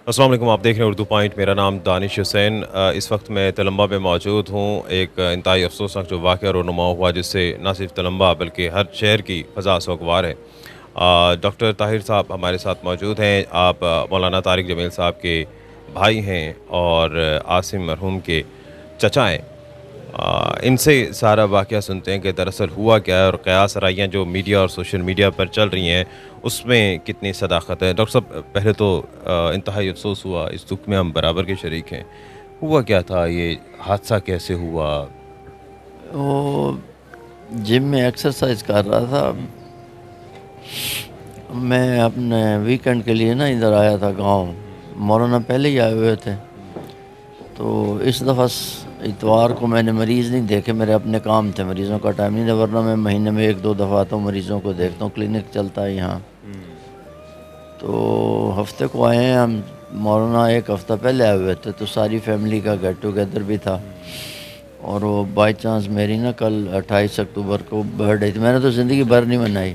السلام علیکم، آپ دیکھ رہے ہیں اردو پوائنٹ۔ میرا نام دانش حسین۔ اس وقت میں تلمبہ میں موجود ہوں۔ ایک انتہائی افسوسناک جو واقعہ رونما ہوا، جس سے نہ صرف تلمبہ بلکہ ہر شہر کی فضا سوگوار ہے۔ ڈاکٹر طاہر صاحب ہمارے ساتھ موجود ہیں۔ آپ مولانا طارق جمیل صاحب کے بھائی ہیں اور عاصم مرحوم کے چچا ہیں۔ ان سے سارا واقعہ سنتے ہیں کہ دراصل ہوا کیا ہے، اور قیاس آرائیاں جو میڈیا اور سوشل میڈیا پر چل رہی ہیں اس میں کتنی صداقت ہے۔ ڈاکٹر صاحب، پہلے تو انتہائی افسوس ہوا، اس دکھ میں ہم برابر کے شریک ہیں۔ ہوا کیا تھا، یہ حادثہ کیسے ہوا؟ وہ جم میں ایکسرسائز کر رہا تھا۔ میں اپنے ویکنڈ کے لیے نا ادھر آیا تھا گاؤں۔ مولانا پہلے ہی آئے ہوئے تھے، تو اس دفعہ اتوار کو میں نے مریض نہیں دیکھے، میرے اپنے کام تھے، مریضوں کا ٹائم نہیں تھا، ورنہ میں مہینے میں 1-2 دفعہ تو مریضوں کو دیکھتا ہوں، کلینک چلتا ہے یہاں۔ تو ہفتے کو آئے ہیں ہم۔ مولانا ایک ہفتہ پہلے آئے ہوئے تھے، تو ساری فیملی کا گیٹ ٹوگیدر بھی تھا۔ اور وہ بائی چانس میری نا کل 28 اکتوبر کو برتھ ڈے تھی۔ میں نے تو زندگی بھر نہیں منائی،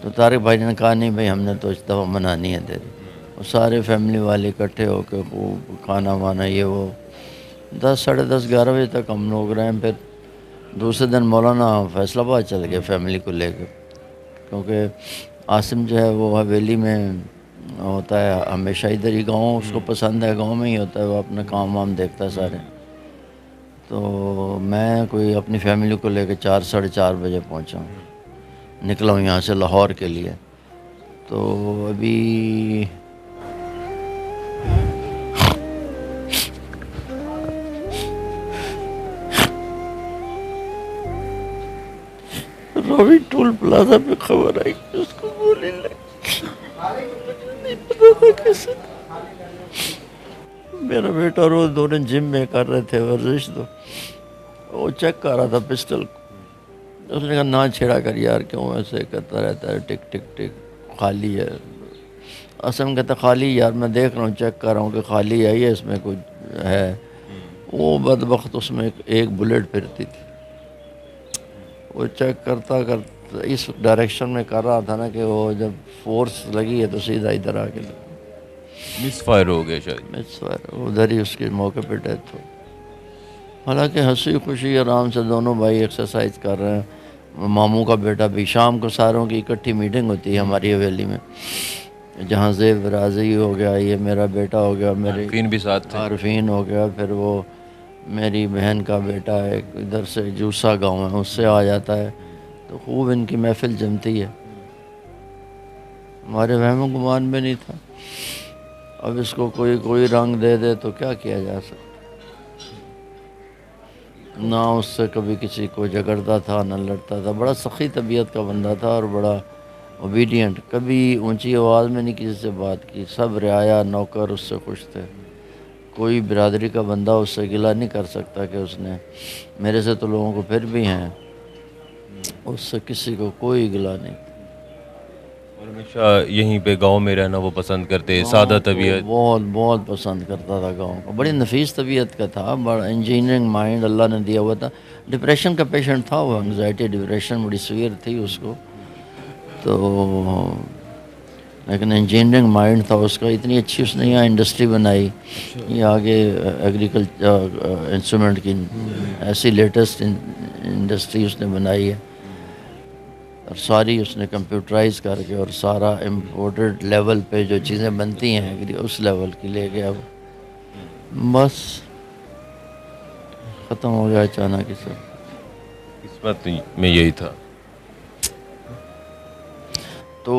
تو طارق بھائی نے کہا نہیں بھائی، ہم نے تو اس دفعہ منانی ہے تیری۔ وہ سارے فیملی والے اکٹھے ہو کے خوب کھانا وانا یہ وہ 10 ساڑھے 10 11 بجے تک ہم لوگ رہے۔ پھر دوسرے دن مولانا فیصل آباد چل گئے فیملی کو لے کے، کیونکہ عاصم جو ہے وہ حویلی میں ہوتا ہے ہمیشہ، ادھر ہی گاؤں اس کو پسند ہے، گاؤں میں ہی ہوتا ہے، وہ اپنا کام وام دیکھتا ہے سارے۔ تو میں کوئی اپنی فیملی کو لے کے 4 ساڑھے 4 بجے پہنچا ہوں، نکلا ہوں یہاں سے لاہور کے لیے۔ تو ابھی راوی ٹول پلازا پہ خبر آئی کہ اس کو گولی لگی۔ نہیں پتا تھا کیسے۔ میرا بیٹا روز دونوں جم میں کر رہے تھے ورزش، تو وہ چیک کر رہا تھا پسٹل کو۔ اس نے کہا نہ چھیڑا کر یار، کیوں ایسے کرتا رہتا ہے، ٹک ٹک ٹک خالی ہے۔ عاصم کہتا خالی یار، میں دیکھ رہا ہوں، چیک کر رہا ہوں کہ خالی ہے یا اس میں کچھ ہے۔ وہ بدبخت اس میں ایک بلیٹ پھرتی تھی۔ وہ چیک کرتا کرتا اس ڈائریکشن میں کر رہا تھا نا کہ وہ جب فورس لگی ہے تو سیدھا ادھر آ کے مس فائر ہو گیا شاید۔ مس فائر، ادھر ہی اس کے موقع پہ ڈیتھ ہو۔ حالانکہ ہنسی خوشی آرام سے دونوں بھائی ایکسرسائز کر رہے ہیں۔ ماموں کا بیٹا بھی، شام کو ساروں کی اکٹھی میٹنگ ہوتی ہے ہماری حویلی میں، جہاں زیب راضی ہو گیا، یہ میرا بیٹا ہو گیا، میرے عارفین بھی ساتھ تھے۔ عارفین ہو گیا، پھر وہ میری بہن کا بیٹا ہے ادھر سے جوسا گاؤں ہے، اس سے آ جاتا ہے، تو خوب ان کی محفل جمتی ہے۔ ہمارے وہم و گمان میں نہیں تھا، اب اس کو کوئی رنگ دے دے تو کیا کیا جا سکتا۔ نہ اس سے کبھی کسی کو جھگڑتا تھا، نہ لڑتا تھا، بڑا سخی طبیعت کا بندہ تھا اور بڑا اوبیڈینٹ، کبھی اونچی آواز میں نہیں کسی سے بات کی، سب رعایا نوکر اس سے خوش تھے۔ کوئی برادری کا بندہ اس سے گلہ نہیں کر سکتا کہ اس نے، میرے سے تو لوگوں کو پھر بھی ہیں، اس سے کسی کو کوئی گلہ نہیں۔ اور ہمیشہ یہیں پہ گاؤں میں رہنا وہ پسند کرتے، سادہ گاؤں کو طبیعت۔ بہت بہت پسند کرتا تھا گاؤں کو، بڑی نفیس طبیعت کا تھا، بڑا انجینئرنگ مائنڈ اللہ نے دیا ہوا تھا۔ ڈپریشن کا پیشنٹ تھا وہ، انگزائٹی ڈپریشن بڑی سویر تھی اس کو، تو لیکن انجینئرنگ مائنڈ تھا اس کا، اتنی اچھی اس نے یہاں انڈسٹری بنائی، یہ آگے ایگریکلچر انسٹرومنٹ کی ایسی لیٹسٹ انڈسٹری اس نے بنائی ہے، اور ساری اس نے کمپیوٹرائز کر کے، اور سارا امپورٹڈ لیول پہ جو چیزیں بنتی ہیں اس لیول کی لے گیا وہ، بس ختم ہو گیا اچانک ہی سب۔ قسمت میں یہی تھا۔ تو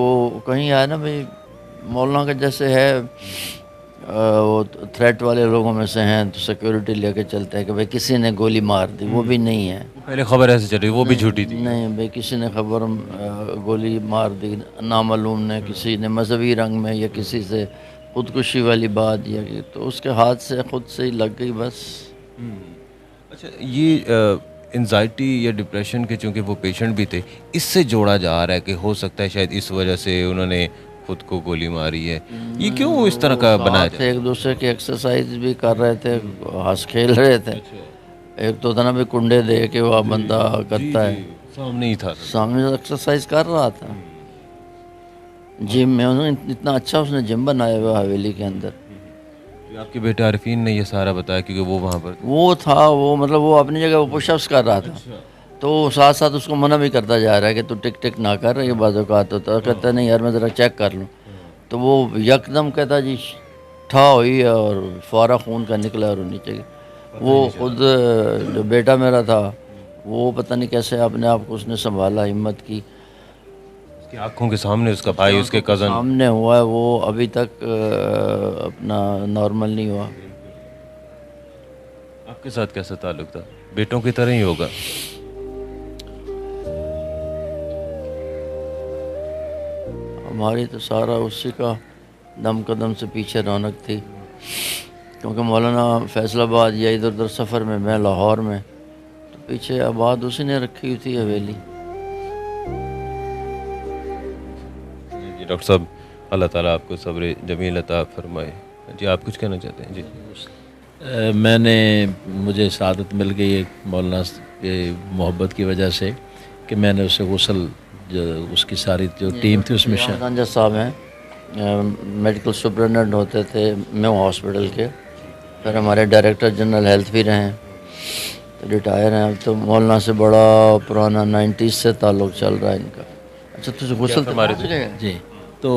کہیں آیا نا بھائی، مولانا کا جیسے ہے وہ تھریٹ والے لوگوں میں سے ہیں، تو سیکیورٹی لے کے چلتے ہیں کہ بھائی کسی نے گولی مار دی، وہ بھی نہیں ہے۔ پہلے خبر ایسے چل رہی، وہ بھی جھوٹی تھی۔ نہیں بھائی، کسی نے خبر گولی مار دی نامعلوم نے، کسی نے مذہبی رنگ میں، یا کسی سے خودکشی والی بات، یا تو اس کے ہاتھ سے خود سے ہی لگ گئی بس۔ اچھا، یہ انزائٹی یا ڈپریشن کے چونکہ وہ پیشنٹ بھی تھے، اس سے جوڑا جا رہا ہے کہ ہو سکتا ہے شاید اس وجہ سے انہوں نے خود کو گولی ماری ہے، یہ کیوں اس طرح کا بنایا ساتھ جائے؟ ایک دوسرے کی ایکسرسائز بھی کر رہے تھے، ہنس کھیل رہے تھے۔ ایک تو تھا نا بھی کنڈے دے کے وہ بندہ کرتا ہے، سامنے ہی تھا۔ سامنے ایکسرسائز کر رہا تھا جم میں، انہوں نے اتنا اچھا اس نے جم بنایا ہوا حویلی کے اندر، آپ کے بیٹے عارفین نے یہ سارا بتایا کیونکہ وہ وہاں پر وہ تھا، وہ مطلب وہ اپنی جگہ وہ پش اپس کر رہا تھا، تو ساتھ ساتھ اس کو منع بھی کرتا جا رہا ہے کہ تو ٹک ٹک نہ کر، یہ بعض اوقات ہوتا ہے، کہتا ہے نہیں یار میں ذرا چیک کر لوں، تو وہ یکدم کہتا جی ٹھا ہوئی ہے اور فوارہ خون کا نکلا اور نیچے وہ خود جو بیٹا میرا تھا وہ پتہ نہیں کیسے اپنے آپ کو اس نے سنبھالا، ہمت کی، اس کی آنکھوں کے سامنے اس کا بھائی، اس کے کزن سامنے ہوا ہے، وہ ابھی تک اپنا نارمل نہیں ہوا۔ آپ کے ساتھ کیسا تعلق تھا؟ بیٹوں کی طرح ہی ہوگا؟ ہماری تو سارا اسی کا دم قدم سے پیچھے رونق تھی، کیونکہ مولانا فیصل آباد یا ادھر ادھر سفر میں لاہور میں، تو پیچھے آباد اسی نے رکھی ہوئی تھی حویلی۔ جی ڈاکٹر صاحب، اللہ تعالیٰ آپ کو صبر جمیل عطا فرمائے۔ جی آپ کچھ کہنا چاہتے ہیں؟ جی مجھے سعادت مل گئی ایک مولانا کی محبت کی وجہ سے کہ میں نے اسے غسل، جو اس کی ساری جو ٹیم تھی اس میں رنجا صاحب ہیں، میڈیکل سپرنٹینڈنٹ ہوتے تھے میو ہاسپٹل کے، پھر ہمارے ڈائریکٹر جنرل ہیلتھ بھی رہے ہیں، ریٹائر ہیں اب تو۔ مولانا سے بڑا پرانا 90s سے تعلق چل رہا ہے ان کا۔ اچھا تجھے غسل ہمارے جی، تو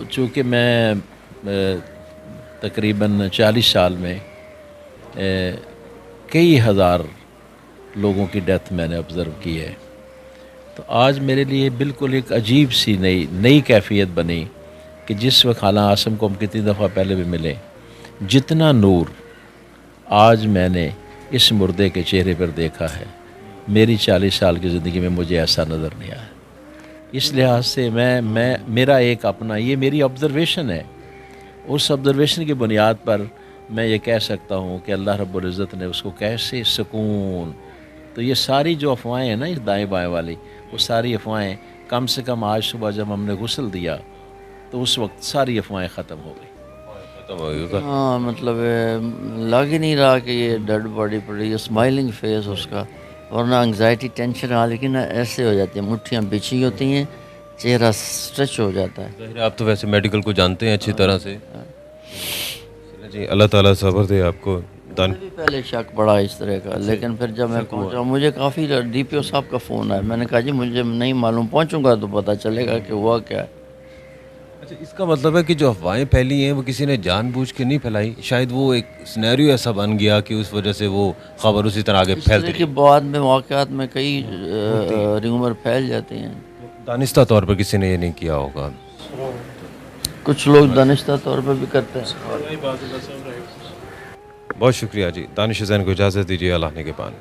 چونکہ میں تقریباً 40 سال میں کئی ہزار لوگوں کی ڈیتھ میں نے آبزرو کی ہے، تو آج میرے لیے بالکل ایک عجیب سی نئی کیفیت بنی کہ جس وقت خالہ عاصم کو ہم کتنی دفعہ پہلے بھی ملے، جتنا نور آج میں نے اس مردے کے چہرے پر دیکھا ہے میری 40 سال کی زندگی میں مجھے ایسا نظر نہیں آیا۔ اس لحاظ سے میرا ایک اپنا یہ میری آبزرویشن ہے، اس آبزرویشن کی بنیاد پر میں یہ کہہ سکتا ہوں کہ اللہ رب العزت نے اس کو کیسے سکون، تو یہ ساری جو افواہیں ہیں نا اس دائیں بائیں والی، وہ ساری افواہیں کم سے کم آج صبح جب ہم نے غسل دیا تو اس وقت ساری افواہیں ختم ہو گئی۔ ختم ہو گیا۔ ہاں مطلب لگ ہی نہیں رہا کہ یہ ڈیڈ باڈی پڑی، یہ اسمائلنگ فیس اس کا، ورنہ انگزائٹی ٹینشن آ لیکن ایسے ہو جاتی ہیں، مٹھیاں بچھی ہوتی ہیں، چہرہ اسٹریچ ہو جاتا ہے۔ ظاہر ہے آپ تو ویسے میڈیکل کو جانتے ہیں اچھی طرح سے۔ جی اللہ تعالیٰ صبر دے آپ کو۔ مجھے بھی پہلے شک پڑا اس طرح کا، لیکن پھر جب میں پہنچا مجھے کافی ڈی پی او صاحب کا فون آیا، میں نے کہا جی مجھے نہیں معلوم، پہنچوں گا تو پتہ چلے گا کہ ہوا کیا ہے۔ اچھا اس کا مطلب ہے کہ جو افواہیں پھیلی ہیں وہ کسی نے جان بوجھ کے نہیں پھیلائی، شاید وہ ایک سینیریو ایسا بن گیا کہ اس وجہ سے وہ خبر اسی طرح آگے اس طرح پھیلتی کے بعد میں واقعات میں کئی ریومر پھیل جاتے ہیں، دانستہ طور پر کسی نے یہ نہیں کیا ہوگا۔ کچھ لوگ دانستہ طور پر بھی کرتے ہیں۔ بہت شکریہ جی، دانش حسین کو اجازت دیجیے، اللہ نے کے پان۔